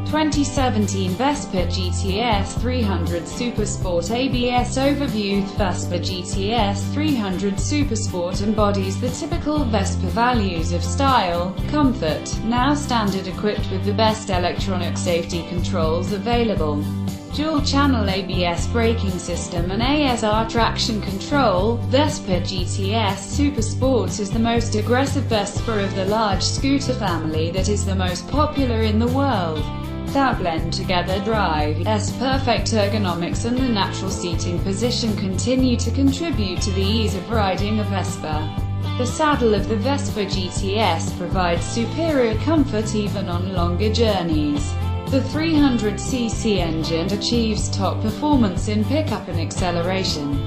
2017 Vespa GTS 300 Supersport ABS Overview. Vespa GTS 300 Supersport embodies the typical Vespa values of style, comfort, now standard, equipped with the best electronic safety controls available. Dual-channel ABS braking system and ASR traction control. Vespa GTS Supersport is the most aggressive Vespa of the large scooter family that is the most popular in the world. That blend together drive's perfect ergonomics and the natural seating position continue to contribute to the ease of riding a Vespa. The saddle of the Vespa GTS provides superior comfort even on longer journeys. The 300cc engine achieves top performance in pickup and acceleration.